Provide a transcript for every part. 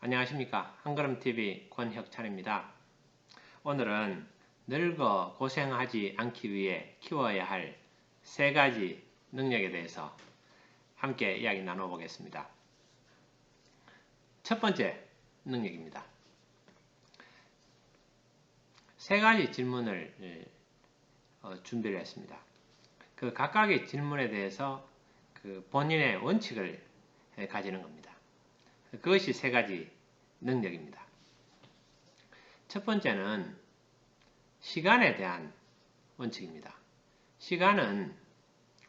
안녕하십니까. 한걸음TV 권혁찬입니다. 오늘은 늙어 고생하지 않기 위해 키워야 할 3가지 능력에 대해서 함께 이야기 나눠보겠습니다. 첫 번째 능력입니다. 3가지 질문을 준비를 했습니다. 그 각각의 질문에 대해서 그 본인의 원칙을 가지는 겁니다. 그것이 3가지 능력입니다. 첫 번째는 시간에 대한 원칙입니다. 시간은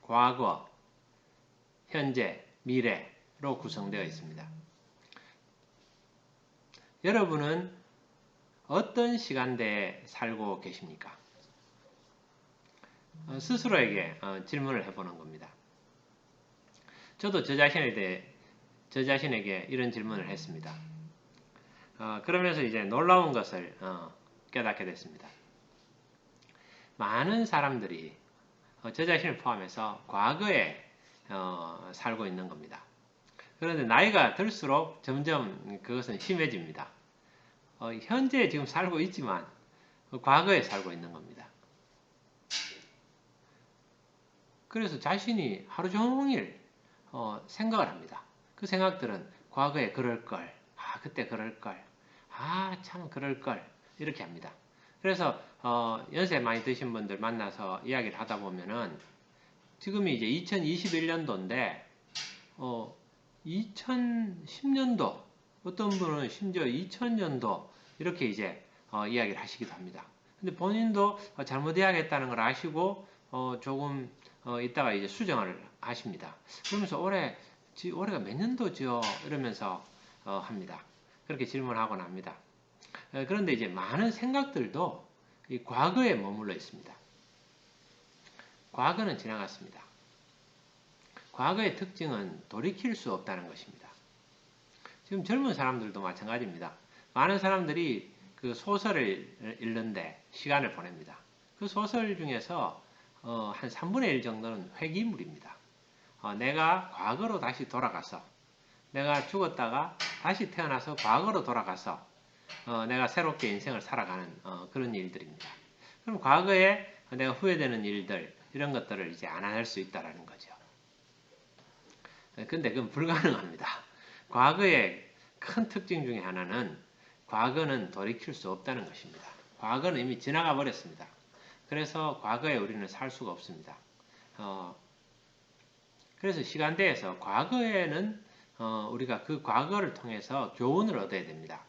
과거, 현재, 미래로 구성되어 있습니다. 여러분은 어떤 시간대에 살고 계십니까? 스스로에게 질문을 해보는 겁니다. 저도 저 자신에게 이런 질문을 했습니다. 그러면서 이제 놀라운 것을 깨닫게 됐습니다. 많은 사람들이 저 자신을 포함해서 과거에 살고 있는 겁니다. 그런데 나이가 들수록 점점 그것은 심해집니다. 현재 지금 살고 있지만 과거에 살고 있는 겁니다. 그래서 자신이 하루 종일 생각을 합니다. 그 생각들은 과거에 그럴걸, 그때 그럴걸, 참 그럴걸 이렇게 합니다. 그래서 연세 많이 드신 분들 만나서 이야기를 하다 보면은 지금이 이제 2021년도인데 2010년도 어떤 분은 심지어 2000년도 이렇게 이제 이야기를 하시기도 합니다. 근데 본인도 잘못해야겠다는 걸 아시고 조금 이따가 이제 수정을 하십니다. 그러면서 올해가 몇 년도죠? 이러면서 합니다. 그렇게 질문하곤 합니다. 그런데 이제 많은 생각들도 이 과거에 머물러 있습니다. 과거는 지나갔습니다. 과거의 특징은 돌이킬 수 없다는 것입니다. 지금 젊은 사람들도 마찬가지입니다. 많은 사람들이 그 소설을 읽는데 시간을 보냅니다. 그 소설 중에서 한 3분의 1 정도는 회귀물입니다. 내가 과거로 다시 돌아가서 내가 죽었다가 다시 태어나서 과거로 돌아가서 내가 새롭게 인생을 살아가는 그런 일들입니다. 그럼 과거에 내가 후회되는 일들 이런 것들을 이제 안 할 수 있다는 거죠. 근데 그건 불가능합니다. 과거의 큰 특징 중에 하나는 과거는 돌이킬 수 없다는 것입니다. 과거는 이미 지나가 버렸습니다. 그래서 과거에 우리는 살 수가 없습니다. 그래서 시간대에서 과거에는 우리가 그 과거를 통해서 교훈을 얻어야 됩니다.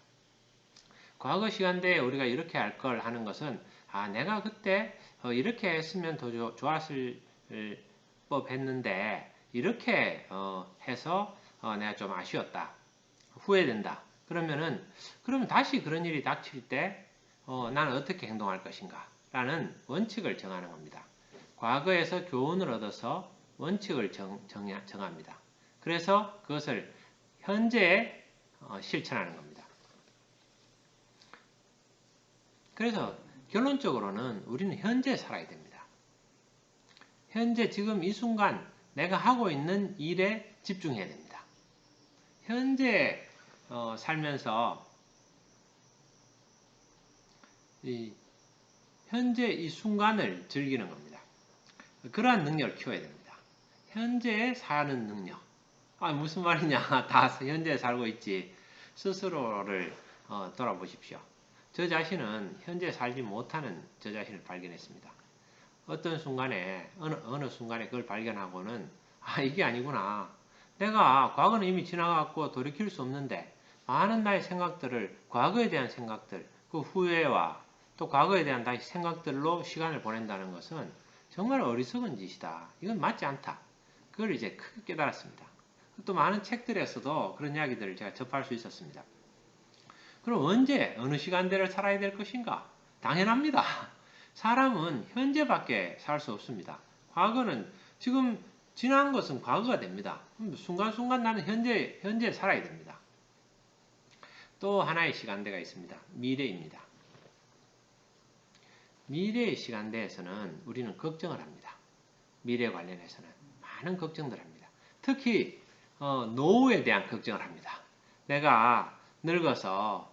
과거 시간대에 우리가 이렇게 할 걸 하는 것은 내가 그때 이렇게 했으면 더 좋았을 법 했는데 이렇게 해서 내가 좀 아쉬웠다. 후회된다. 그러면 다시 그런 일이 닥칠 때 나는 어떻게 행동할 것인가 라는 원칙을 정하는 겁니다. 과거에서 교훈을 얻어서 원칙을 정합니다. 그래서 그것을 현재에 실천하는 겁니다. 그래서 결론적으로는 우리는 현재에 살아야 됩니다. 현재 지금 이 순간 내가 하고 있는 일에 집중해야 됩니다. 현재 살면서 현재 이 순간을 즐기는 겁니다. 그러한 능력을 키워야 됩니다. 현재에 사는 능력. 무슨 말이냐. 다 현재에 살고 있지. 스스로를 돌아보십시오. 저 자신은 현재 살지 못하는 저 자신을 발견했습니다. 어떤 순간에 어느 순간에 그걸 발견하고는 이게 아니구나. 내가 과거는 이미 지나갔고 돌이킬 수 없는데 많은 나의 생각들을 과거에 대한 생각들, 그 후회와 또 과거에 대한 다시 생각들로 시간을 보낸다는 것은 정말 어리석은 짓이다. 이건 맞지 않다. 그걸 이제 크게 깨달았습니다. 또 많은 책들에서도 그런 이야기들을 제가 접할 수 있었습니다. 그럼 언제 어느 시간대를 살아야 될 것인가? 당연합니다. 사람은 현재밖에 살 수 없습니다. 과거는 지금 지난 것은 과거가 됩니다. 순간순간 나는 현재에 살아야 됩니다. 또 하나의 시간대가 있습니다. 미래입니다. 미래의 시간대에서는 우리는 걱정을 합니다. 미래 관련해서는 많은 걱정들을 합니다. 특히 노후에 대한 걱정을 합니다. 내가 늙어서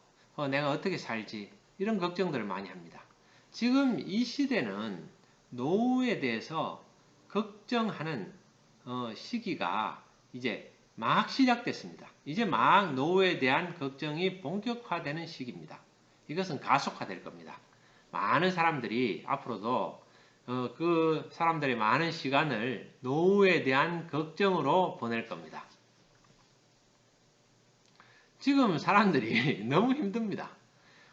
내가 어떻게 살지 이런 걱정들을 많이 합니다. 지금 이 시대는 노후에 대해서 걱정하는 시기가 이제 막 시작됐습니다. 이제 막 노후에 대한 걱정이 본격화되는 시기입니다. 이것은 가속화될 겁니다. 많은 사람들이 앞으로도 그 사람들의 많은 시간을 노후에 대한 걱정으로 보낼 겁니다. 지금 사람들이 너무 힘듭니다.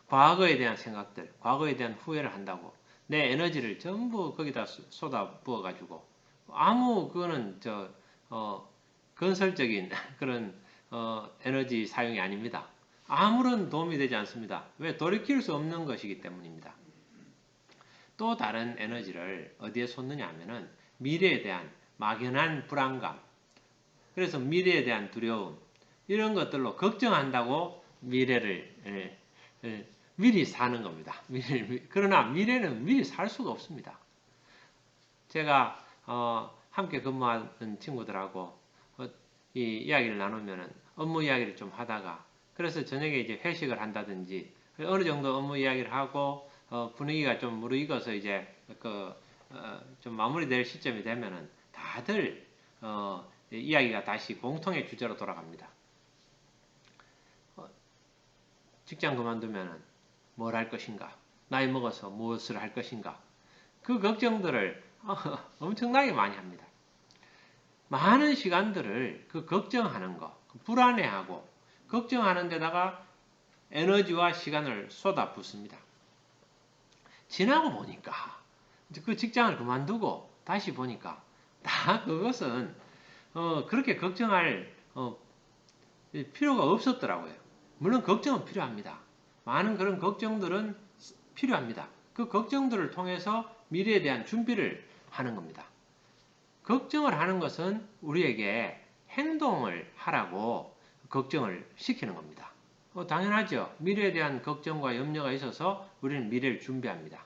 과거에 대한 생각들, 과거에 대한 후회를 한다고 내 에너지를 전부 거기다 쏟아 부어가지고 아무 그거는 건설적인 그런 에너지 사용이 아닙니다. 아무런 도움이 되지 않습니다. 왜? 돌이킬 수 없는 것이기 때문입니다. 또 다른 에너지를 어디에 쏟느냐 하면은 미래에 대한 막연한 불안감, 그래서 미래에 대한 두려움, 이런 것들로 걱정한다고 미래를 미리 사는 겁니다. 그러나 미래는 미리 살 수가 없습니다. 제가 함께 근무하는 친구들하고 이 이야기를 나누면은 업무 이야기를 좀 하다가 그래서 저녁에 이제 회식을 한다든지 어느 정도 업무 이야기를 하고 분위기가 좀 무르익어서 이제 좀 마무리될 시점이 되면은 다들 이야기가 다시 공통의 주제로 돌아갑니다. 직장 그만두면은 뭘 할 것인가? 나이 먹어서 무엇을 할 것인가? 그 걱정들을 엄청나게 많이 합니다. 많은 시간들을 그 걱정하는 거, 불안해하고 걱정하는 데다가 에너지와 시간을 쏟아붓습니다. 지나고 보니까 그 직장을 그만두고 다시 보니까 다 그것은 그렇게 걱정할 필요가 없었더라고요. 물론 걱정은 필요합니다. 많은 그런 걱정들은 필요합니다. 그 걱정들을 통해서 미래에 대한 준비를 하는 겁니다. 걱정을 하는 것은 우리에게 행동을 하라고 걱정을 시키는 겁니다. 당연하죠. 미래에 대한 걱정과 염려가 있어서 우리는 미래를 준비합니다.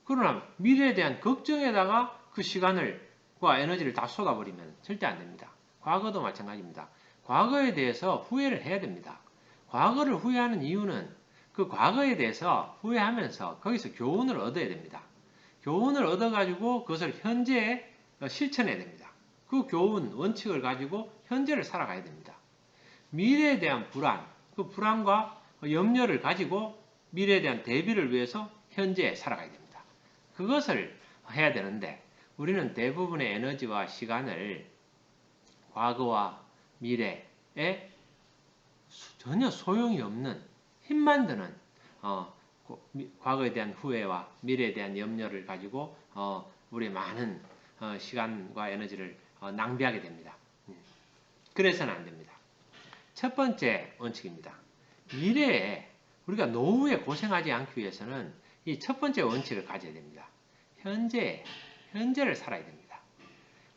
그러나 미래에 대한 걱정에다가 그 시간과 에너지를 다 쏟아버리면 절대 안 됩니다. 과거도 마찬가지입니다. 과거에 대해서 후회를 해야 됩니다. 과거를 후회하는 이유는 그 과거에 대해서 후회하면서 거기서 교훈을 얻어야 됩니다. 교훈을 얻어가지고 그것을 현재에 실천해야 됩니다. 그 교훈, 원칙을 가지고 현재를 살아가야 됩니다. 미래에 대한 불안, 그 불안과 염려를 가지고 미래에 대한 대비를 위해서 현재에 살아가야 됩니다. 그것을 해야 되는데 우리는 대부분의 에너지와 시간을 과거와 미래에 전혀 소용이 없는 힘만 드는 과거에 대한 후회와 미래에 대한 염려를 가지고 우리의 많은 시간과 에너지를 낭비하게 됩니다. 그래서는 안 됩니다. 첫 번째 원칙입니다. 미래에 우리가 노후에 고생하지 않기 위해서는 이 첫 번째 원칙을 가져야 됩니다. 현재를 살아야 됩니다.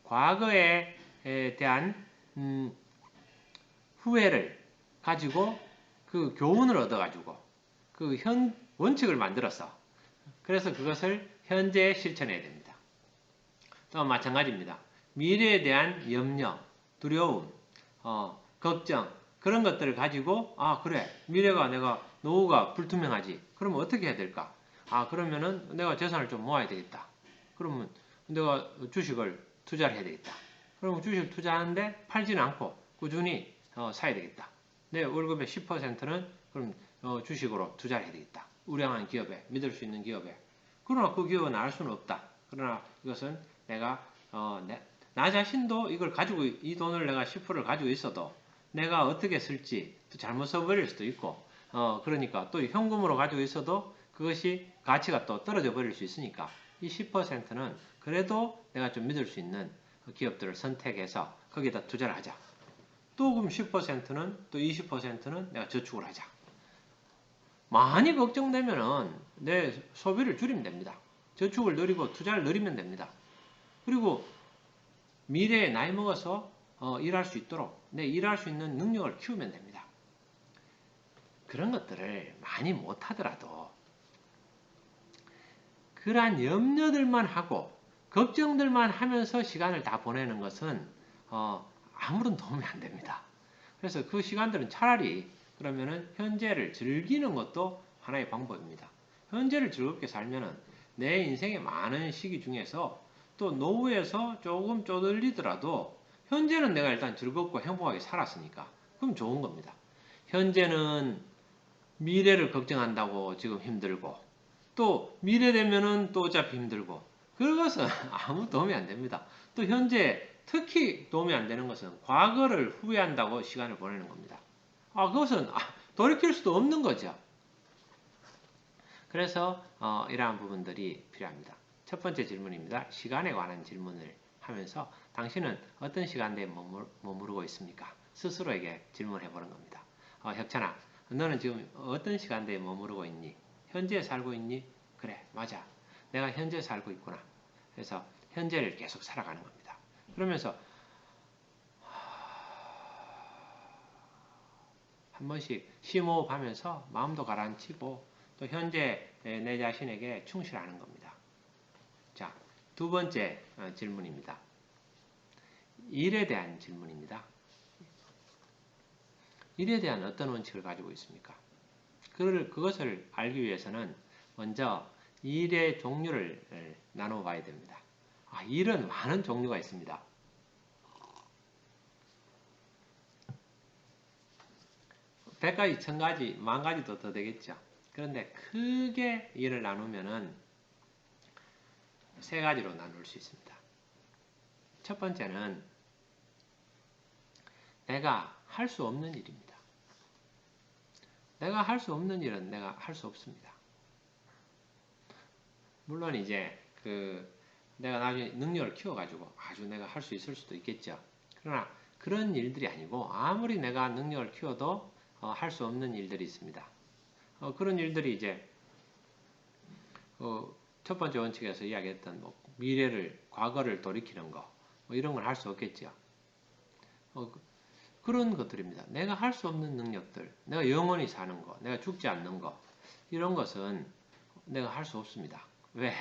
과거에 대한 후회를 가지고 그 교훈을 얻어가지고 그 원칙을 만들어서 그래서 그것을 현재에 실천해야 됩니다. 또 마찬가지입니다. 미래에 대한 염려, 두려움, 걱정 그런 것들을 가지고 그래 미래가 내가 노후가 불투명하지 그러면 어떻게 해야 될까? 그러면은 내가 재산을 좀 모아야 되겠다. 그러면 내가 주식을 투자를 해야 되겠다. 그러면 주식 투자하는데 팔지는 않고 꾸준히 사야 되겠다. 내 월급의 10%는 그럼 주식으로 투자를 해야 되겠다. 우량한 기업에, 믿을 수 있는 기업에. 그러나 그 기업은 알 수는 없다. 그러나 이것은 내가 나 자신도 이걸 가지고 이 돈을 내가 10%를 가지고 있어도 내가 어떻게 쓸지 잘못 써버릴 수도 있고 그러니까 또 현금으로 가지고 있어도 그것이 가치가 또 떨어져 버릴 수 있으니까 이 10%는 그래도 내가 좀 믿을 수 있는 기업들을 선택해서 거기다 투자를 하자. 또 그럼 10%는 또 20%는 내가 저축을 하자. 많이 걱정되면은 내 소비를 줄이면 됩니다. 저축을 늘리고 투자를 늘리면 됩니다. 그리고 미래에 나이 먹어서 일할 수 있도록 내 일할 수 있는 능력을 키우면 됩니다. 그런 것들을 많이 못하더라도 그러한 염려들만 하고 걱정들만 하면서 시간을 다 보내는 것은 아무런 도움이 안 됩니다. 그래서 그 시간들은 차라리 그러면은 현재를 즐기는 것도 하나의 방법입니다. 현재를 즐겁게 살면은 내 인생의 많은 시기 중에서 또 노후에서 조금 쪼들리더라도 현재는 내가 일단 즐겁고 행복하게 살았으니까 그럼 좋은 겁니다. 현재는 미래를 걱정한다고 지금 힘들고 또 미래 되면은 또 어차피 힘들고 그것은 아무 도움이 안 됩니다. 또 현재 특히 도움이 안 되는 것은 과거를 후회한다고 시간을 보내는 겁니다. 그것은 돌이킬 수도 없는 거죠. 그래서 이러한 부분들이 필요합니다. 첫 번째 질문입니다. 시간에 관한 질문을 하면서 당신은 어떤 시간대에 머무르고 있습니까? 스스로에게 질문해 보는 겁니다. 혁찬아, 너는 지금 어떤 시간대에 머무르고 있니? 현재에 살고 있니? 그래, 맞아. 내가 현재에 살고 있구나. 그래서 현재를 계속 살아가는 겁니다. 그러면서 한 번씩 심호흡하면서 마음도 가라앉히고 또 현재 내 자신에게 충실하는 겁니다. 자, 두 번째 질문입니다. 일에 대한 질문입니다. 일에 대한 어떤 원칙을 가지고 있습니까? 그것을 알기 위해서는 먼저 일의 종류를 나눠 봐야 됩니다. 일은 많은 종류가 있습니다. 100가지, 1000가지, 10,000가지도 더 되겠죠. 그런데 크게 일을 나누면은 세 가지로 나눌 수 있습니다. 첫 번째는 내가 할 수 없는 일입니다. 내가 할 수 없는 일은 내가 할 수 없습니다. 물론 이제 내가 나중에 능력을 키워가지고 아주 내가 할 수 있을 수도 있겠죠. 그러나 그런 일들이 아니고 아무리 내가 능력을 키워도 할 수 없는 일들이 있습니다. 그런 일들이 이제 첫 번째 원칙에서 이야기했던 미래를 과거를 돌이키는 거 이런 걸 할 수 없겠죠. 그런 것들입니다. 내가 할 수 없는 능력들, 내가 영원히 사는 거, 내가 죽지 않는 거 이런 것은 내가 할 수 없습니다. 왜?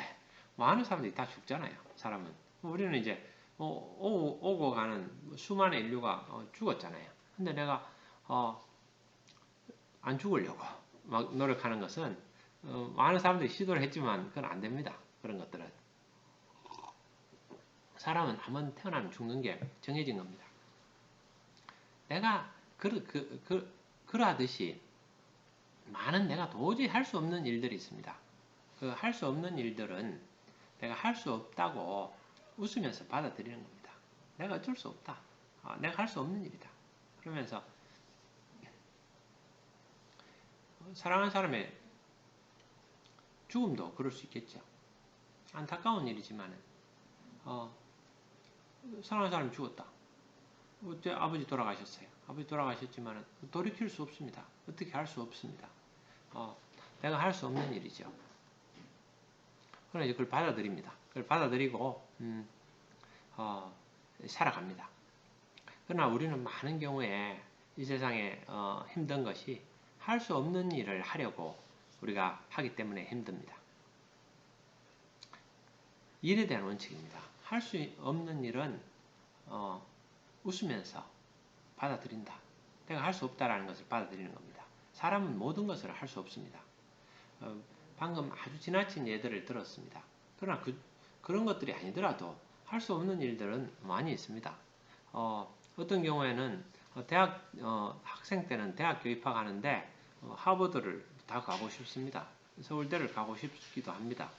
많은 사람들이 다 죽잖아요. 사람은. 우리는 이제 오고 가는 수많은 인류가 죽었잖아요. 근데 내가 안 죽으려고 막 노력하는 것은 많은 사람들이 시도를 했지만 그건 안 됩니다. 그런 것들은. 사람은 한번 태어나면 죽는 게 정해진 겁니다. 내가 그러하듯이 많은 내가 도저히 할 수 없는 일들이 있습니다. 그 할 수 없는 일들은 내가 할 수 없다고 웃으면서 받아들이는 겁니다. 내가 어쩔 수 없다. 내가 할 수 없는 일이다. 그러면서 사랑하는 사람의 죽음도 그럴 수 있겠죠. 안타까운 일이지만 사랑하는 사람이 죽었다. 어째 아버지 돌아가셨어요. 아버지 돌아가셨지만 돌이킬 수 없습니다. 어떻게 할 수 없습니다. 내가 할 수 없는 일이죠. 그러나 이제 그걸 받아들입니다. 그걸 받아들이고 살아갑니다. 그러나 우리는 많은 경우에 이 세상에 힘든 것이 할 수 없는 일을 하려고 우리가 하기 때문에 힘듭니다. 일에 대한 원칙입니다. 할 수 없는 일은 웃으면서 받아들인다. 내가 할 수 없다라는 것을 받아들이는 겁니다. 사람은 모든 것을 할 수 없습니다. 방금 아주 지나친 예들을 들었습니다. 그러나 그런 것들이 아니더라도 할 수 없는 일들은 많이 있습니다. 어떤 경우에는 대학 학생 때는 대학교 입학하는데 하버드를 다 가고 싶습니다. 서울대를 가고 싶기도 합니다.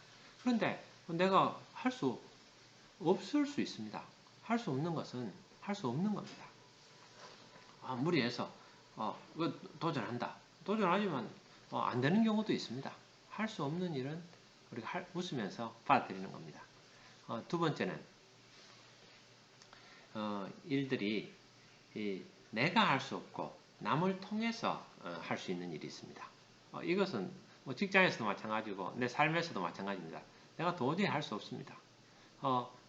그런데 내가 할 수 없을 수 있습니다. 할 수 없는 것은 할 수 없는 겁니다. 무리해서 도전한다. 도전하지만 안 되는 경우도 있습니다. 할 수 없는 일은 우리가 웃으면서 받아들이는 겁니다. 두 번째는 일들이 내가 할 수 없고 남을 통해서 할 수 있는 일이 있습니다. 이것은 직장에서도 마찬가지고 내 삶에서도 마찬가지입니다. 내가 도저히 할 수 없습니다.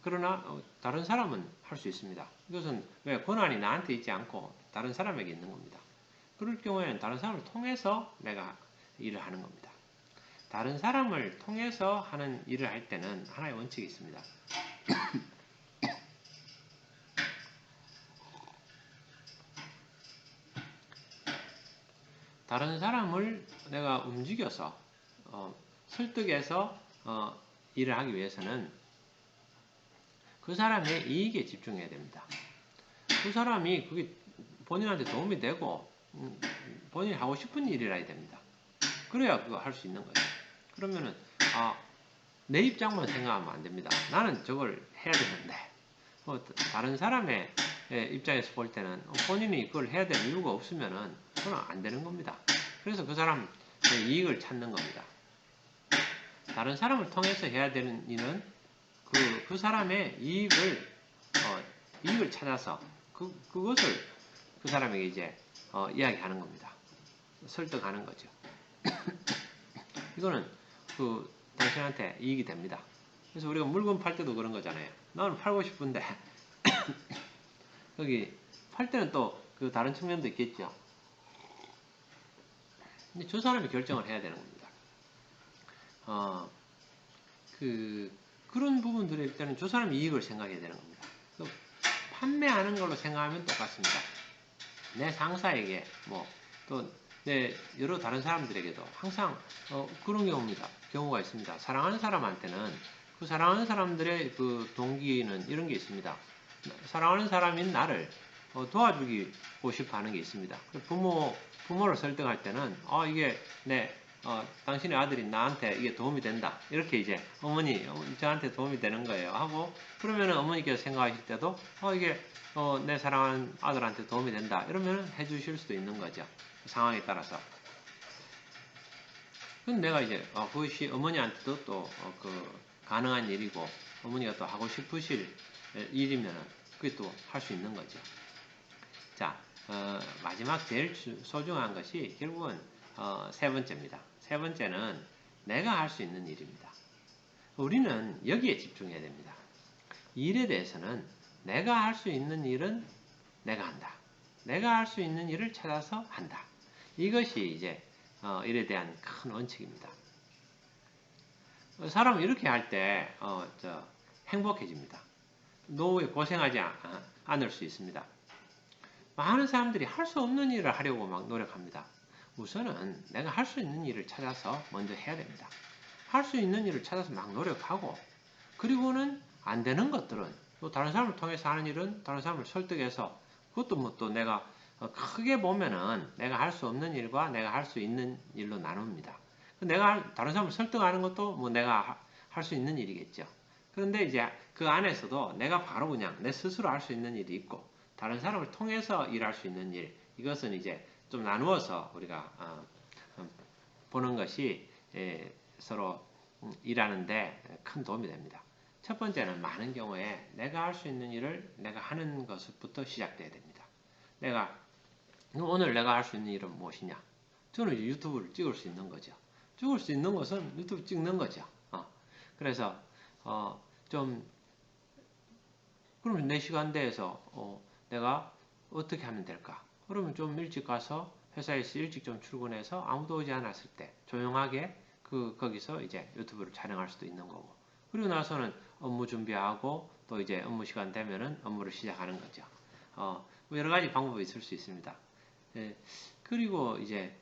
그러나 다른 사람은 할 수 있습니다. 이것은 왜 권한이 나한테 있지 않고 다른 사람에게 있는 겁니다. 그럴 경우에는 다른 사람을 통해서 내가 일을 하는 겁니다. 다른 사람을 통해서 하는 일을 할 때는 하나의 원칙이 있습니다. 다른 사람을 내가 움직여서 설득해서 일을 하기 위해서는 그 사람의 이익에 집중해야 됩니다. 그 사람이 그게 본인한테 도움이 되고 본인이 하고 싶은 일이라 해야 됩니다. 그래야 그거 할 수 있는 거예요. 그러면은 내 입장만 생각하면 안 됩니다. 나는 저걸 해야 되는데 다른 사람의 입장에서 볼 때는 본인이 그걸 해야 될 이유가 없으면은 그건 안 되는 겁니다. 그래서 그 사람의 이익을 찾는 겁니다. 다른 사람을 통해서 해야 되는 일은 그 사람의 이익을 찾아서 그것을 그 사람에게 이제 이야기하는 겁니다. 설득하는 거죠. 이거는 당신한테 이익이 됩니다. 그래서 우리가 물건 팔 때도 그런 거잖아요. 나는 팔고 싶은데 여기 팔 때는 또 그 다른 측면도 있겠죠. 근데 저 사람이 결정을 해야 되는 겁니다. 그런 부분들일 때는 저 사람의 이익을 생각해야 되는 겁니다. 판매하는 걸로 생각하면 똑같습니다. 내 상사에게 또 내 여러 다른 사람들에게도 항상 그런 경우가 있습니다. 사랑하는 사람한테는 그 사랑하는 사람들의 그 동기는 이런 게 있습니다. 사랑하는 사람인 나를 도와주고 싶어 하는 게 있습니다. 부모를 설득할 때는 이게 당신의 아들이 나한테 이게 도움이 된다. 이렇게 이제 어머니 저한테 도움이 되는 거예요. 하고 그러면은 어머니께서 생각하실 때도 이게 내 사랑하는 아들한테 도움이 된다. 이러면 해주실 수도 있는 거죠. 상황에 따라서. 근데 내가 이제 그것이 어머니한테도 또 가능한 일이고 어머니가 또 하고 싶으실 일이면은 그게 또 할 수 있는 거죠. 자, 마지막 제일 소중한 것이 결국은 세 번째입니다. 세 번째는 내가 할 수 있는 일입니다. 우리는 여기에 집중해야 됩니다. 일에 대해서는 내가 할 수 있는 일은 내가 한다. 내가 할 수 있는 일을 찾아서 한다. 이것이 이제 일에 대한 큰 원칙입니다. 사람은 이렇게 할 때 행복해집니다. 노후에 고생하지 않을 수 있습니다. 많은 사람들이 할 수 없는 일을 하려고 막 노력합니다. 우선은 내가 할 수 있는 일을 찾아서 먼저 해야 됩니다. 할 수 있는 일을 찾아서 막 노력하고 그리고는 안 되는 것들은 또 다른 사람을 통해서 하는 일은 다른 사람을 설득해서 그것도 또 내가 크게 보면은 내가 할 수 없는 일과 내가 할 수 있는 일로 나눕니다. 내가 다른 사람을 설득하는 것도 내가 할 수 있는 일이겠죠. 그런데 이제 그 안에서도 내가 바로 그냥 내 스스로 할 수 있는 일이 있고 다른 사람을 통해서 일할 수 있는 일, 이것은 이제 좀 나누어서 우리가 보는 것이 서로 일하는데 큰 도움이 됩니다. 첫 번째는 많은 경우에 내가 할 수 있는 일을 내가 하는 것부터 시작돼야 됩니다. 오늘 내가 할 수 있는 일은 무엇이냐? 저는 이제 유튜브를 찍을 수 있는 거죠. 찍을 수 있는 것은 유튜브 찍는 거죠. 그래서 그러면 4시간 대에서 내가 어떻게 하면 될까? 그러면 좀 일찍 가서 회사에서 일찍 좀 출근해서 아무도 오지 않았을 때 조용하게 거기서 이제 유튜브를 촬영할 수도 있는 거고 그리고 나서는 업무 준비하고 또 이제 업무 시간 되면은 업무를 시작하는 거죠. 여러 가지 방법이 있을 수 있습니다. 그리고 이제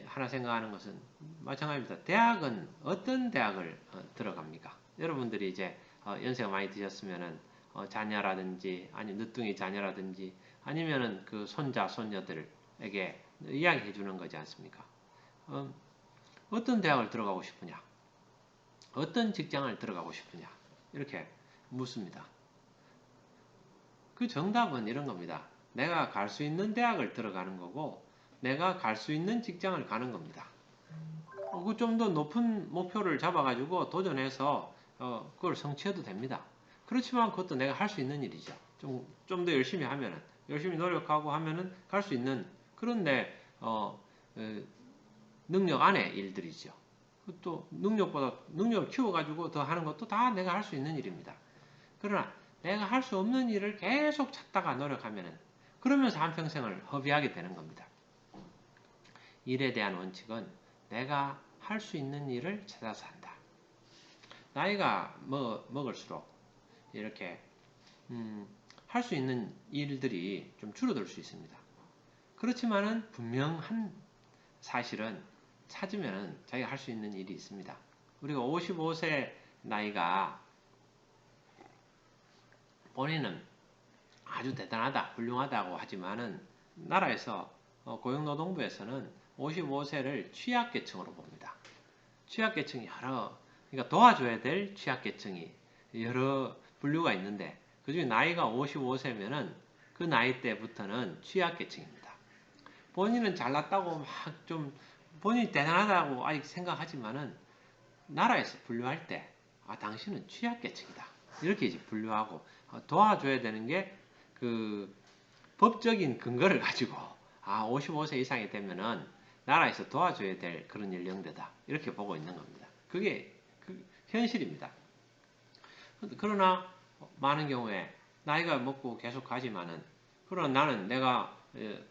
하나 생각하는 것은 마찬가지입니다. 대학은 어떤 대학을 들어갑니까? 여러분들이 이제 연세가 많이 드셨으면은 자녀라든지 아니면 늦둥이 자녀라든지 아니면은 그 손자 손녀들에게 이야기해 주는 거지 않습니까? 어떤 대학을 들어가고 싶으냐? 어떤 직장을 들어가고 싶으냐? 이렇게 묻습니다. 그 정답은 이런 겁니다. 내가 갈 수 있는 대학을 들어가는 거고 내가 갈 수 있는 직장을 가는 겁니다. 좀 더 높은 목표를 잡아가지고 도전해서 그걸 성취해도 됩니다. 그렇지만 그것도 내가 할 수 있는 일이죠. 좀 더 열심히 하면은 열심히 노력하고 하면은 갈 수 있는 그런 내 능력 안의 일들이죠. 또 능력을 키워가지고 더 하는 것도 다 내가 할 수 있는 일입니다. 그러나 내가 할 수 없는 일을 계속 찾다가 노력하면은 그러면서 한평생을 허비하게 되는 겁니다. 일에 대한 원칙은 내가 할 수 있는 일을 찾아서 한다. 나이가 먹을수록 이렇게 할 수 있는 일들이 좀 줄어들 수 있습니다. 그렇지만은 분명한 사실은 찾으면 자기가 할 수 있는 일이 있습니다. 우리가 55세 나이가 본인은 아주 대단하다, 훌륭하다고 하지만은 나라에서 고용노동부에서는 55세를 취약계층으로 봅니다. 취약계층이 그러니까 도와줘야 될 취약계층이 여러 분류가 있는데 그중에 나이가 55세면은 그 나이 때부터는 취약계층입니다. 본인은 잘났다고 막 좀 본인이 대단하다고 아직 생각하지만은 나라에서 분류할 때 당신은 취약계층이다. 이렇게 이제 분류하고 도와줘야 되는 게 그 법적인 근거를 가지고 55세 이상이 되면은 나라에서 도와줘야 될 그런 연령대다. 이렇게 보고 있는 겁니다. 그게 현실입니다. 그러나 많은 경우에 나이가 먹고 계속 가지만은 그러나 나는 내가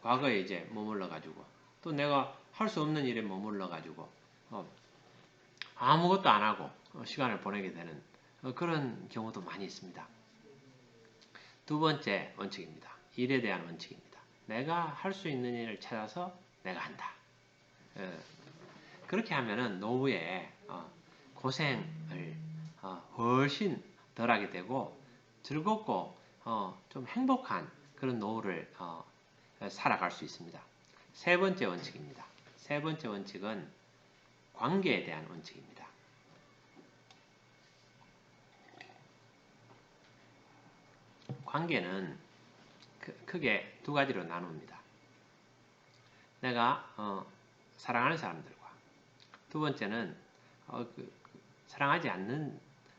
과거에 이제 머물러 가지고 또 내가 할 수 없는 일에 머물러 가지고 아무것도 안 하고 시간을 보내게 되는 그런 경우도 많이 있습니다. 두 번째 원칙입니다. 일에 대한 원칙입니다. 내가 할 수 있는 일을 찾아서 내가 한다. 그렇게 하면은 노후에 고생을 훨씬 덜하게 되고 즐겁고 좀 행복한 그런 노후를 살아갈 수 있습니다. 세 번째 원칙입니다. 세 번째 원칙은 관계에 대한 원칙입니다. 관계는 크게 두 가지로 나눕니다. 내가 사랑하는 사람들과 두 번째는 사랑하지 않는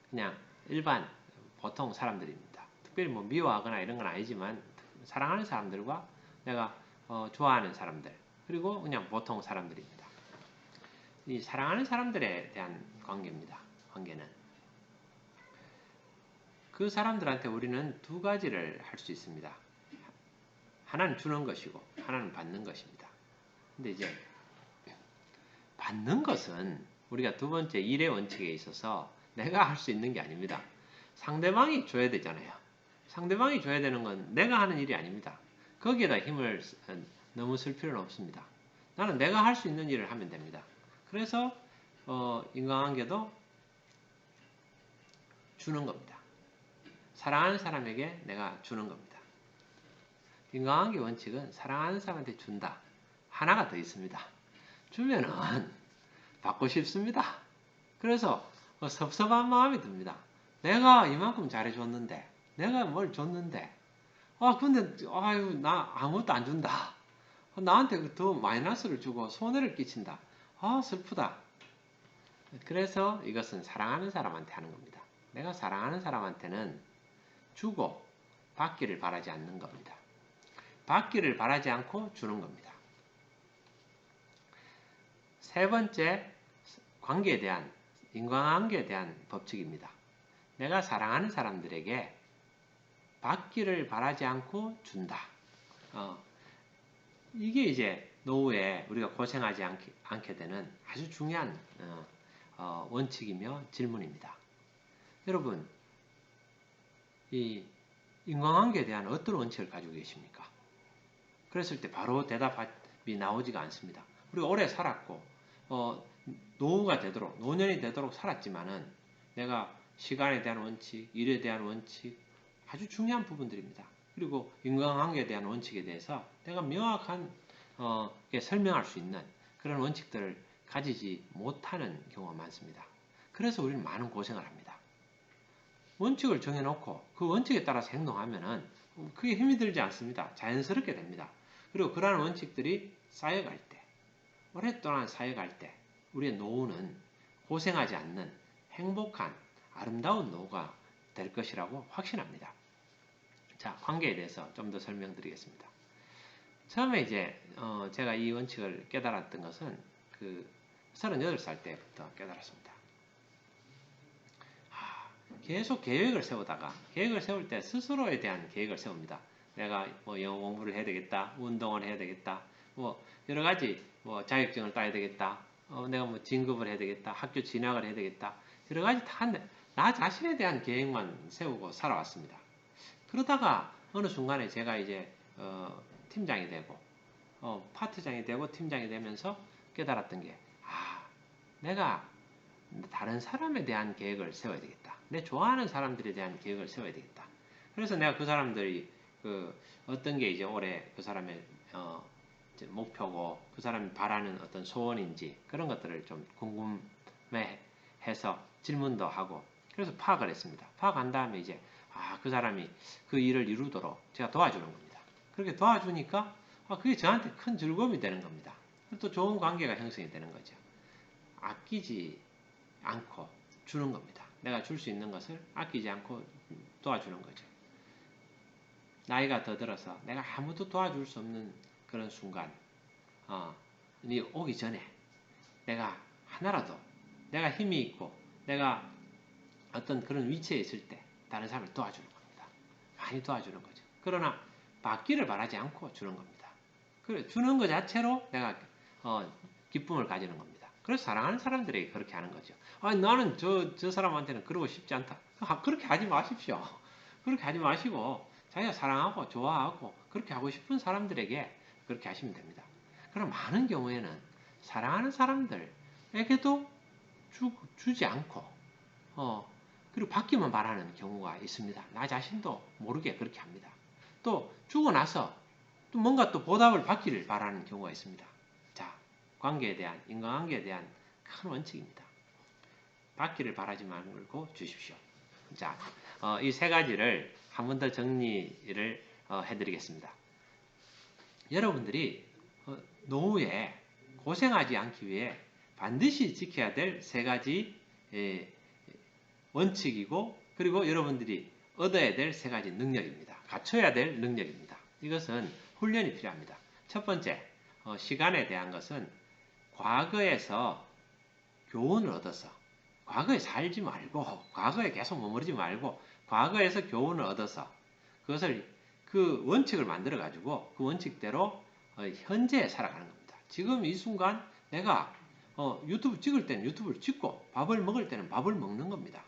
그냥 일반 보통 사람들입니다. 특별히 뭐 미워하거나 이런 건 아니지만 사랑하는 사람들과 내가 좋아하는 사람들 그리고 그냥 보통 사람들입니다. 이 사랑하는 사람들에 대한 관계입니다. 관계는 그 사람들한테 우리는 두 가지를 할 수 있습니다. 하나는 주는 것이고 하나는 받는 것입니다. 근데 이제 받는 것은 우리가 두 번째 일의 원칙에 있어서 내가 할 수 있는 게 아닙니다. 상대방이 줘야 되잖아요. 상대방이 줘야 되는 건 내가 하는 일이 아닙니다. 거기에다 힘을 너무 쓸 필요는 없습니다. 나는 내가 할 수 있는 일을 하면 됩니다. 그래서 인간관계도 주는 겁니다. 사랑하는 사람에게 내가 주는 겁니다. 인간관계 원칙은 사랑하는 사람한테 준다. 하나가 더 있습니다. 주면은 받고 싶습니다. 그래서 섭섭한 마음이 듭니다. 내가 이만큼 잘해줬는데 내가 뭘 줬는데 근데 나 아무것도 안 준다. 나한테 더 마이너스를 주고 손해를 끼친다. 슬프다. 그래서 이것은 사랑하는 사람한테 하는 겁니다. 내가 사랑하는 사람한테는 주고 받기를 바라지 않는 겁니다. 받기를 바라지 않고 주는 겁니다. 세 번째, 관계에 대한, 인간관계에 대한 법칙입니다. 내가 사랑하는 사람들에게 받기를 바라지 않고 준다. 이게 이제 노후에 우리가 고생하지 않게 되는 아주 중요한 원칙이며 질문입니다. 여러분, 이 인간관계에 대한 어떤 원칙을 가지고 계십니까? 그랬을 때 바로 대답이 나오지가 않습니다. 우리가 오래 살았고 노후가 되도록 노년이 되도록 살았지만은 내가 시간에 대한 원칙, 일에 대한 원칙 아주 중요한 부분들입니다. 그리고 인간관계에 대한 원칙에 대해서 내가 명확한 설명할 수 있는 그런 원칙들을 가지지 못하는 경우가 많습니다. 그래서 우리는 많은 고생을 합니다. 원칙을 정해놓고 그 원칙에 따라서 행동하면은 그게 힘이 들지 않습니다. 자연스럽게 됩니다. 그리고 그러한 원칙들이 쌓여갈 때, 오랫동안 쌓여갈 때 우리의 노후는 고생하지 않는 행복한 아름다운 노후가 될 것이라고 확신합니다. 자, 관계에 대해서 좀 더 설명드리겠습니다. 처음에 이제 제가 이 원칙을 깨달았던 것은 38살 때부터 깨달았습니다. 계속 계획을 세울 때 스스로에 대한 계획을 세웁니다. 내가 뭐 영어 공부를 해야 되겠다, 운동을 해야 되겠다, 뭐 여러 가지 뭐 자격증을 따야 되겠다, 내가 뭐 진급을 해야 되겠다, 학교 진학을 해야 되겠다, 여러 가지 다 나 자신에 대한 계획만 세우고 살아왔습니다. 그러다가 어느 순간에 제가 이제 팀장이 되고 파트장이 되고 팀장이 되면서 깨달았던 게, 내가 다른 사람에 대한 계획을 세워야 되겠다. 내 좋아하는 사람들에 대한 계획을 세워야 되겠다. 그래서 내가 그 사람들이 어떤 게 이제 올해 그 사람의 이제 목표고 그 사람이 바라는 어떤 소원인지 그런 것들을 좀 궁금해해서 질문도 하고 그래서 파악을 했습니다. 파악한 다음에 이제 그 사람이 그 일을 이루도록 제가 도와주는 겁니다. 그렇게 도와주니까 그게 저한테 큰 즐거움이 되는 겁니다. 또 좋은 관계가 형성이 되는 거죠. 아끼지 않고 주는 겁니다. 내가 줄 수 있는 것을 아끼지 않고 도와주는 거죠. 나이가 더 들어서 내가 아무도 도와줄 수 없는 그런 순간, 오기 전에 내가 하나라도 내가 힘이 있고 내가 어떤 그런 위치에 있을 때 다른 사람을 도와주는 겁니다. 많이 도와주는 거죠. 그러나 받기를 바라지 않고 주는 겁니다. 그래, 주는 것 자체로 내가 기쁨을 가지는 겁니다. 그래서 사랑하는 사람들에게 그렇게 하는 거죠. 나는 저 사람한테는 그러고 싶지 않다. 그렇게 하지 마십시오. 그렇게 하지 마시고 자기가 사랑하고 좋아하고 그렇게 하고 싶은 사람들에게 그렇게 하시면 됩니다. 그럼 많은 경우에는 사랑하는 사람들에게도 주지 않고 그리고 받기만 바라는 경우가 있습니다. 나 자신도 모르게 그렇게 합니다. 또 주고 나서 또 뭔가 또 보답을 받기를 바라는 경우가 있습니다. 자, 관계에 대한 인간관계에 대한 큰 원칙입니다. 받기를 바라지 말고 주십시오. 자, 이 세 가지를 한 번 더 정리를 해드리겠습니다. 여러분들이 노후에 고생하지 않기 위해 반드시 지켜야 될 세 가지 원칙이고 그리고 여러분들이 얻어야 될 세 가지 능력입니다. 갖춰야 될 능력입니다. 이것은 훈련이 필요합니다. 첫 번째, 시간에 대한 것은 과거에서 교훈을 얻어서 과거에 살지 말고 과거에 계속 머무르지 말고 과거에서 교훈을 얻어서 그것을 그 원칙을 만들어 가지고 그 원칙대로 현재에 살아가는 겁니다. 지금 이 순간 내가 유튜브 찍을 때는 유튜브를 찍고 밥을 먹을 때는 밥을 먹는 겁니다.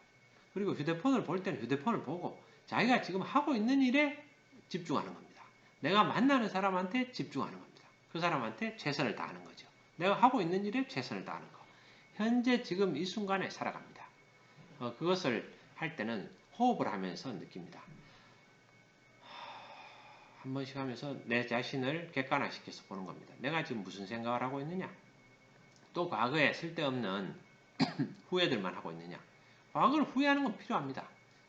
그리고 휴대폰을 볼 때는 휴대폰을 보고 자기가 지금 하고 있는 일에 집중하는 겁니다. 내가 만나는 사람한테 집중하는 겁니다. 그 사람한테 최선을 다하는 거죠. 내가 하고 있는 일에 최선을 다하는 거. 현재 지금 이 순간에 살아갑니다. 그것을 할 때는 호흡을 하면서 느낍니다. 한 번씩 하면서 내 자신을 객관화시켜서 보는 겁니다. 내가 지금 무슨 생각을 하고 있느냐? 또 과거에 쓸데없는 후회들만 하고 있느냐? 과거를 후회하는 건 필요합니다.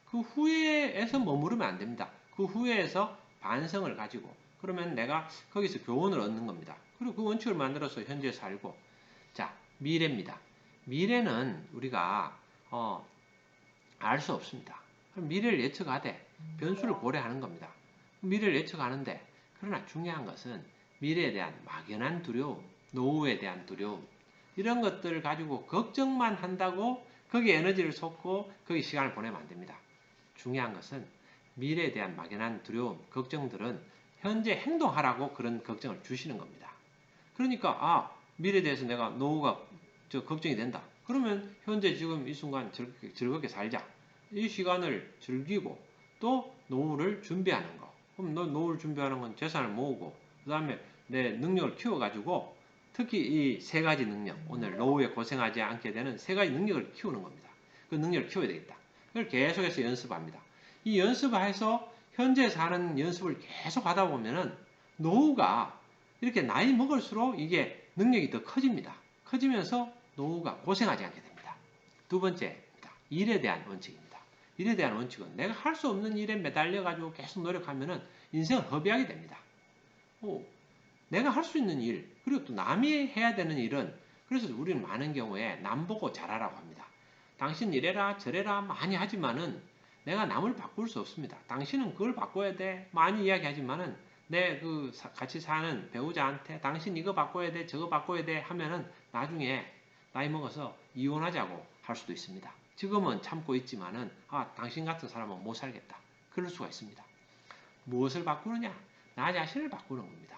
그 후회에서 머무르면 안 됩니다. 그 후회에서 반성을 가지고 그러면 내가 거기서 교훈을 얻는 겁니다. 그리고 그 원칙을 만들어서 현재 살고 자, 미래입니다. 미래는 우리가 알 수 없습니다. 미래를 예측하되 변수를 고려하는 겁니다. 미래를 예측하는데 그러나 중요한 것은 미래에 대한 막연한 두려움, 노후에 대한 두려움 이런 것들을 가지고 걱정만 한다고 거기에 에너지를 쏟고 거기 시간을 보내면 안 됩니다. 중요한 것은 미래에 대한 막연한 두려움, 걱정들은 현재 행동하라고 그런 걱정을 주시는 겁니다. 그러니까 미래에 대해서 내가 노후가 걱정이 된다. 그러면 현재 지금 이 순간 즐겁게 살자. 이 시간을 즐기고 또 노후를 준비하는 거. 그럼 노후를 준비하는 건 재산을 모으고 그 다음에 내 능력을 키워가지고 특히 이 세 가지 능력, 오늘 노후에 고생하지 않게 되는 세 가지 능력을 키우는 겁니다. 그 능력을 키워야 되겠다. 그걸 계속해서 연습합니다. 이 연습해서 현재 사는 연습을 계속 하다 보면은 노후가 이렇게 나이 먹을수록 이게 능력이 더 커집니다. 커지면서 노후가 고생하지 않게 됩니다. 두 번째입니다. 일에 대한 원칙입니다. 일에 대한 원칙은 내가 할 수 없는 일에 매달려가지고 계속 노력하면은 인생을 허비하게 됩니다. 내가 할 수 있는 일, 그리고 또 남이 해야 되는 일은 그래서 우리는 많은 경우에 남 보고 잘하라고 합니다. 당신 이래라 저래라 많이 하지만은 내가 남을 바꿀 수 없습니다. 당신은 그걸 바꿔야 돼. 많이 이야기하지만은 내 같이 사는 배우자한테 당신 이거 바꿔야 돼, 저거 바꿔야 돼 하면은 나중에 나이 먹어서 이혼하자고 할 수도 있습니다. 지금은 참고 있지만은 당신 같은 사람은 못 살겠다. 그럴 수가 있습니다. 무엇을 바꾸느냐? 나 자신을 바꾸는 겁니다.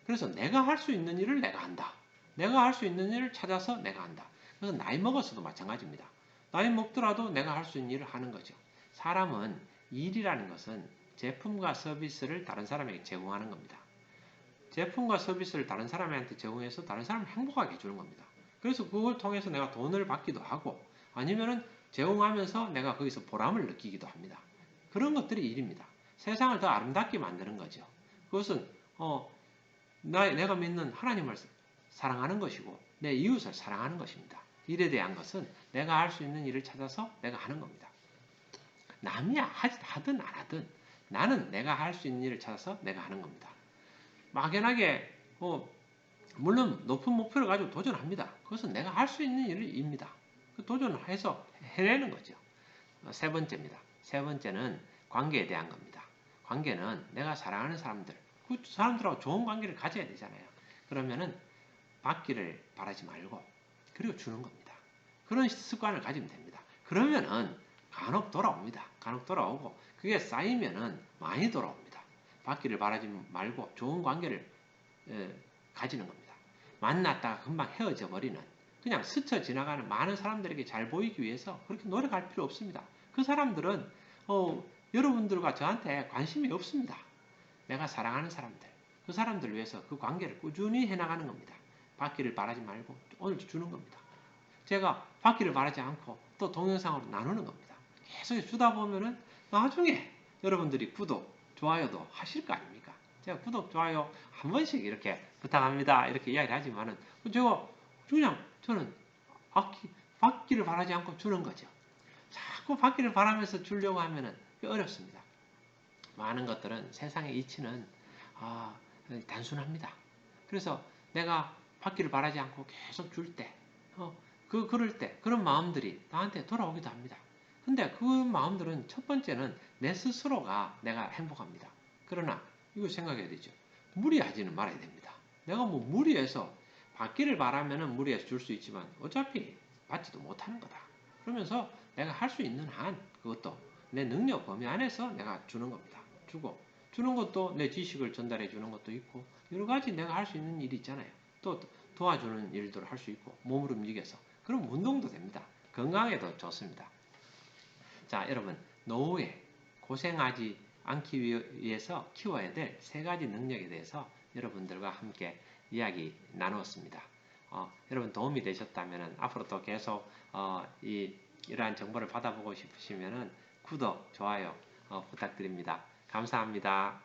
그래서 내가 할 수 있는 일을 내가 한다. 내가 할 수 있는 일을 찾아서 내가 한다. 그래서 나이 먹어서도 마찬가지입니다. 나이 먹더라도 내가 할 수 있는 일을 하는 거죠. 사람은 일이라는 것은 제품과 서비스를 다른 사람에게 제공하는 겁니다. 제품과 서비스를 다른 사람한테 제공해서 다른 사람을 행복하게 해주는 겁니다. 그래서 그걸 통해서 내가 돈을 받기도 하고 아니면은 제공하면서 내가 거기서 보람을 느끼기도 합니다. 그런 것들이 일입니다. 세상을 더 아름답게 만드는 거죠. 그것은 내가 믿는 하나님을 사랑하는 것이고 내 이웃을 사랑하는 것입니다. 일에 대한 것은 내가 할 수 있는 일을 찾아서 내가 하는 겁니다. 남이 하든 안 하든 나는 내가 할 수 있는 일을 찾아서 내가 하는 겁니다. 막연하게 물론 높은 목표를 가지고 도전합니다. 그것은 내가 할 수 있는 일입니다. 그 도전을 해서 해내는 거죠. 세 번째입니다. 세 번째는 관계에 대한 겁니다. 관계는 내가 사랑하는 사람들, 그 사람들하고 좋은 관계를 가져야 되잖아요. 그러면은 받기를 바라지 말고 그리고 주는 겁니다. 그런 습관을 가지면 됩니다. 그러면은 간혹 돌아옵니다. 간혹 돌아오고 그게 쌓이면은 많이 돌아옵니다. 받기를 바라지 말고 좋은 관계를 가지는 겁니다. 만났다가 금방 헤어져 버리는 그냥 스쳐 지나가는 많은 사람들에게 잘 보이기 위해서 그렇게 노력할 필요 없습니다. 그 사람들은 여러분들과 저한테 관심이 없습니다. 내가 사랑하는 사람들, 그 사람들을 위해서 그 관계를 꾸준히 해나가는 겁니다. 받기를 바라지 말고 오늘 주는 겁니다. 제가 받기를 바라지 않고 또 동영상으로 나누는 겁니다. 계속 주다 보면은 나중에 여러분들이 구독, 좋아요도 하실 거 아닙니까? 제가 구독, 좋아요 한 번씩 이렇게 부탁합니다. 이렇게 이야기를 하지만은 제가 그냥 저는 받기를 바라지 않고 주는 거죠. 자꾸 받기를 바라면서 주려고 하면은 어렵습니다. 많은 것들은 세상의 이치는 단순합니다. 그래서 내가 받기를 바라지 않고 계속 줄 때, 그럴 때 그런 마음들이 나한테 돌아오기도 합니다. 근데 그 마음들은 첫 번째는 내 스스로가 내가 행복합니다. 그러나 이거 생각해야 되죠. 무리하지는 말아야 됩니다. 내가 뭐 무리해서 받기를 바라면은 무리해서 줄 수 있지만 어차피 받지도 못하는 거다. 그러면서 내가 할 수 있는 한 그것도 내 능력 범위 안에서 내가 주는 겁니다. 주는 것도 내 지식을 전달해 주는 것도 있고 여러 가지 내가 할 수 있는 일이 있잖아요. 또 도와주는 일들을 할 수 있고 몸을 움직여서 그럼 운동도 됩니다. 건강에도 좋습니다. 자, 여러분 노후에 고생하지 않기 위해서 키워야 될 세 가지 능력에 대해서 여러분들과 함께 이야기 나누었습니다. 여러분 도움이 되셨다면 앞으로 또 계속 이러한 정보를 받아보고 싶으시면 구독, 좋아요 부탁드립니다. 감사합니다.